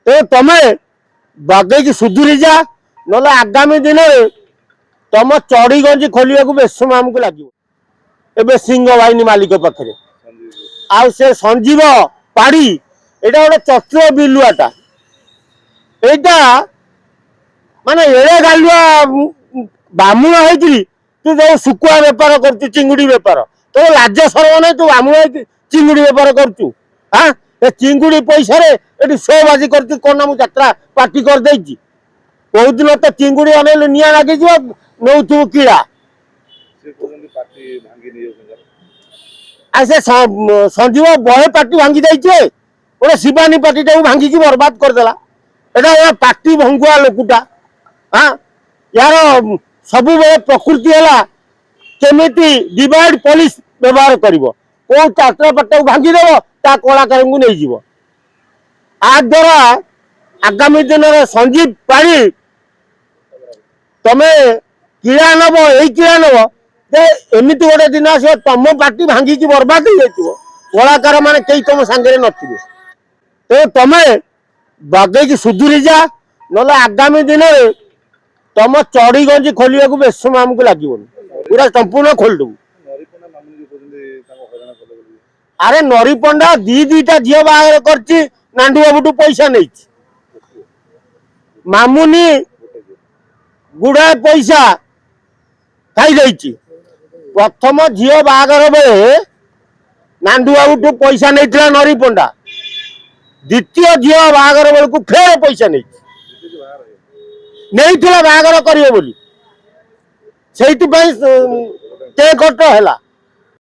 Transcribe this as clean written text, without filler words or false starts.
तो तमे बागेकी सुधुरी जा ना आगामी दिन में तुम चढ़ी गंजी खोलिया बेस समय आमको लगे ए सिंह बाहिनी मालिक पाखे आ से संजीव पाड़ी एटा गोटे चतुर बिलुआटा यहाँ माने एड़े गालुआ बामुण होती तू जो शुकुआ बेपार कर चिंगुड़ी बेपार तो लाज सरम ना तू बामुण चिंगुड़ी बेपार करू हाँ चिंगुड़ी पैसा ये शो बाजी कर मुझा पार्टी कर बहुत दिन तो चिंगुड़ी अनेल निआ लगे नौ कीड़ा से संजीव बहे पार्टी भांगी जाइए गोटे शिवानी पार्टी टाइम भांगी बर्बाद करदेला एटा पार्टी भंगुआ लोकटा हाँ यार सब प्रकृति है केमिति डिवाइड पुलिस व्यवहार कर चार्टा पार्टा भांगीदेव ता कलाकार को नहीं जीव आ द्वारा आगामी दिन में संजीव पाड़ी तमे कीड़ा नब यही कीड़ा नब एमती गोटे दिन आस तुम पार्टी भांगी बर्बाद हो कलाकार मैंने कई तुम सांगे नथिबे तो तमे बागेकी सुधुरी जा ना आगामी दिन में तुम चढ़ी गंजी खोलिया बेस समय आमको लगे पूरा संपूर्ण खोलदेबू अरे नरी पंडा दीटा झील बाहर कर नांडू बाबू पैसा नहीं मामुनी गुड़ाए पैसा खाई प्रथम झील बाहर बेले नांडू बाबू पैसा नहीं नरी पंडा द्वितीय झील बाहर बेलू फेर पैसा नहीं बाहर करिए बोली से खट है।